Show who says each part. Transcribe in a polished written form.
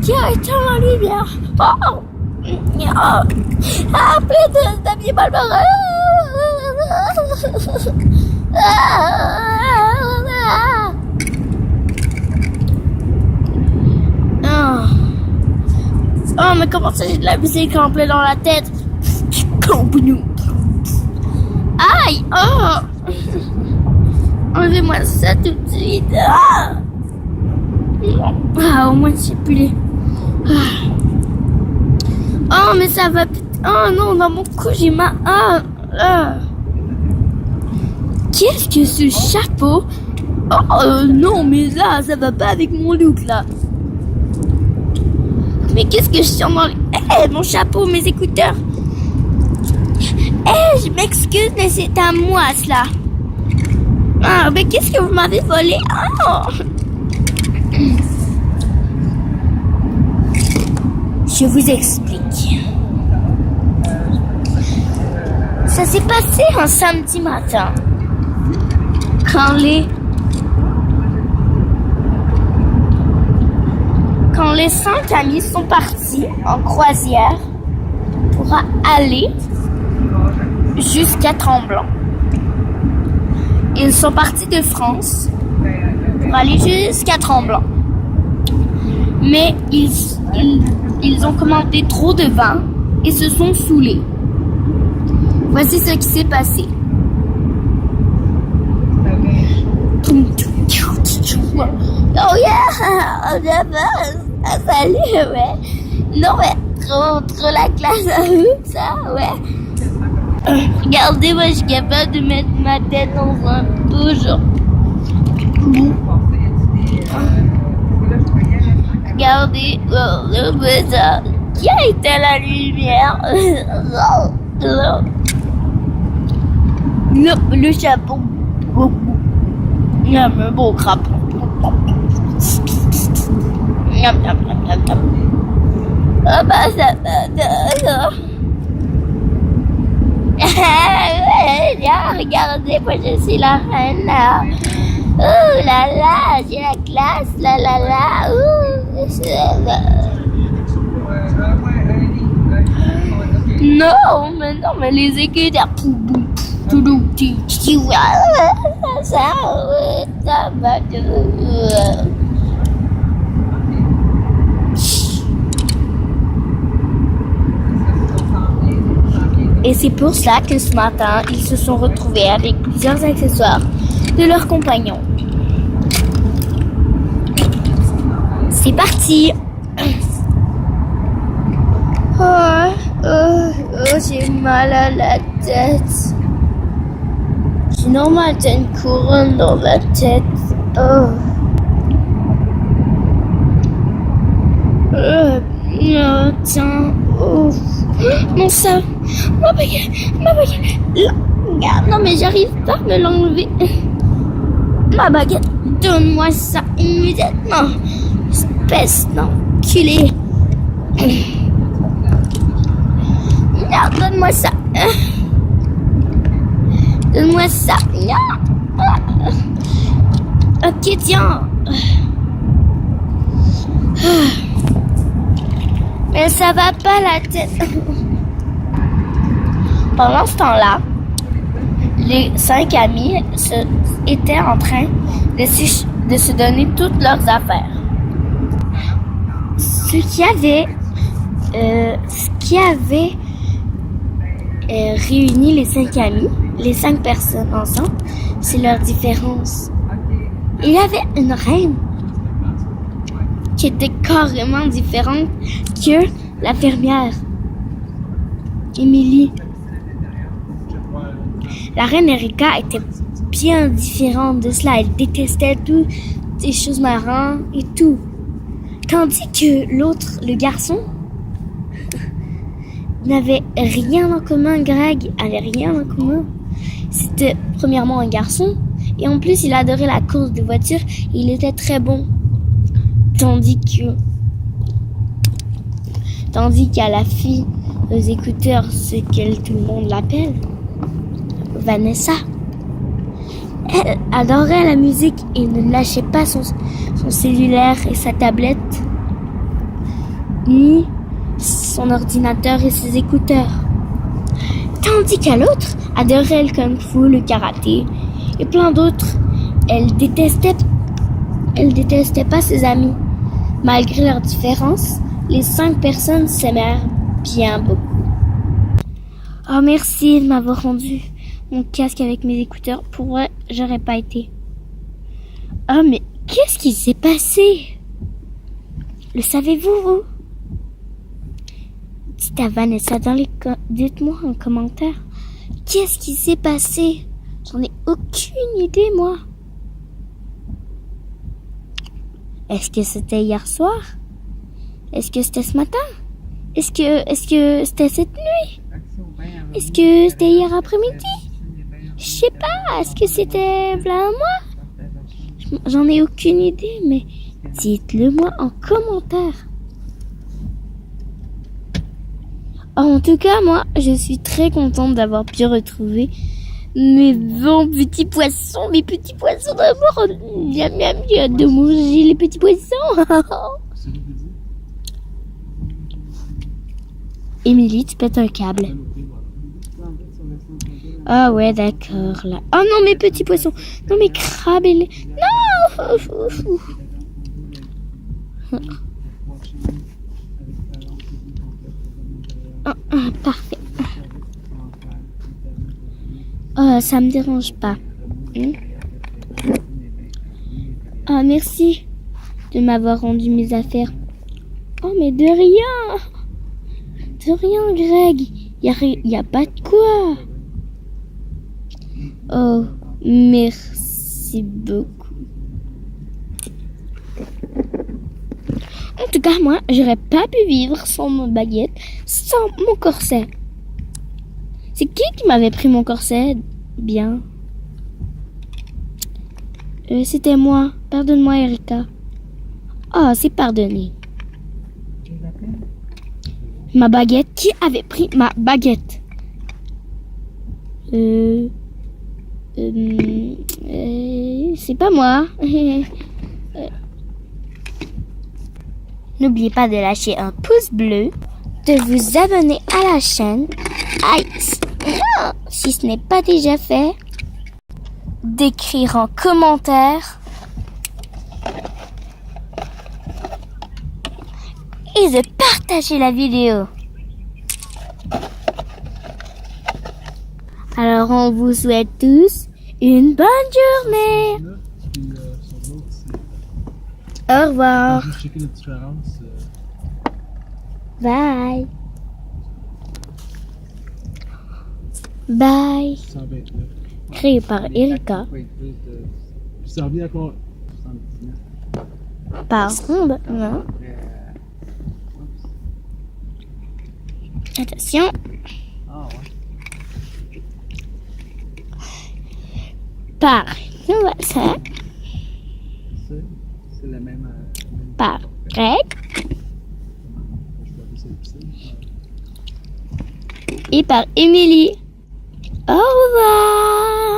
Speaker 1: Qui a éteint la lumière? Oh! Please, t'as Barbara! Oh, mais comment ça, j'ai de la musique en plein dans la tête? Aïe! Oh! Enlevez-moi ça tout de suite. Au moins, j'ai plus les... Oh, mais ça va... Oh non, dans mon cou, j'ai ma... Qu'est-ce que ce chapeau? Oh non, mais là, ça va pas avec mon look, là. Mais qu'est-ce que je tiens dans les... mon chapeau, mes écouteurs. Je m'excuse, mais c'est à moi, cela. Mais qu'est-ce que vous m'avez volé? Je vous explique. Ça s'est passé un samedi matin. Quand les 5 amis sont partis en croisière pour aller jusqu'à Tremblant. Ils sont partis de France pour aller jusqu'à Tremblant. Mais ils ont commandé trop de vin et se sont saoulés. Voici ce qui s'est passé. Oh yeah! Salut, ouais. Non, mais trop la classe à eux, ça, ouais. Regardez, moi, je suis capable de mettre ma tête dans un bouge. Regardez, ça. Qui a éteint la lumière? Le chapeau. Un beau crapaud. Oh bah ça va. Regardez, moi je suis la reine là. Oh là là, j'ai la classe, là là là. Non, mais les écouteurs. Ça va. Et c'est pour cela que ce matin, ils se sont retrouvés avec plusieurs accessoires de leurs compagnons. C'est parti! J'ai mal à la tête. C'est normal, t'as une couronne dans la tête. Tiens. Mon sang. Ma baguette. Regarde, non mais j'arrive pas à me l'enlever. Ma baguette. Donne-moi ça immédiatement. Espèce d'enculé. Non, donne-moi ça. Donne-moi ça. Ok, tiens. Mais ça va pas la tête. Pendant ce temps-là, les 5 amis étaient en train de se donner toutes leurs affaires. Ce qui avait réuni les 5 amis, les 5 personnes ensemble, c'est leur différence. Il y avait une reine qui était carrément différente que la fermière, Émilie. La reine Erika était bien différente de cela. Elle détestait toutes les choses marrantes et tout. Tandis que l'autre, le garçon, n'avait rien en commun. Greg avait rien en commun. C'était premièrement un garçon et en plus il adorait la course de voiture. Il était très bon. Tandis qu'à la fille aux écouteurs, ce que tout le monde l'appelle, Vanessa, elle adorait la musique et ne lâchait pas son cellulaire et sa tablette. mis son ordinateur et ses écouteurs. Tandis qu'à l'autre adorait le kung-fu, le karaté et plein d'autres. Elle détestait pas ses amis. Malgré leurs différences, les 5 personnes s'aimèrent bien beaucoup. Oh, merci de m'avoir rendu mon casque avec mes écouteurs. Pour vrai, j'aurais pas été. Oh, mais qu'est-ce qui s'est passé? Le savez-vous, vous? Dites à Vanessa dites-moi en commentaire. Qu'est-ce qui s'est passé? J'en ai aucune idée, moi. Est-ce que c'était hier soir? Est-ce que c'était ce matin? Est-ce que c'était cette nuit? Est-ce que c'était hier après-midi? Je sais pas. Est-ce que c'était plein mois? J'en ai aucune idée, mais dites-le moi en commentaire. En tout cas, moi, je suis très contente d'avoir pu retrouver mes bons petits poissons, d'amour. Miam miam, j'ai hâte de manger les petits poissons. Émilie, tu pètes un câble. Ah ouais, d'accord, là. Oh non, mes petits poissons. Non, mes crabes et les... Non. Parfait. Oh, ça me dérange pas. Ah, merci de m'avoir rendu mes affaires. Oh, mais de rien. De rien, Greg. Y a pas de quoi. Oh, merci beaucoup. En tout cas, moi, j'aurais pas pu vivre sans ma baguette, sans mon corset. C'est qui m'avait pris mon corset? Bien. C'était moi. Pardonne-moi, Erika. Oh, c'est pardonné. Ma baguette? Qui avait pris ma baguette? C'est pas moi. N'oubliez pas de lâcher un pouce bleu, de vous abonner à la chaîne, si ce n'est pas déjà fait, d'écrire en commentaire et de partager la vidéo. Alors on vous souhaite tous une bonne journée. Au revoir. Bye. Bye. Créé par Erika. Par Ronde. Non. Attention. Par ça. C'est la même. Par Greg. Et par Émilie. Au revoir.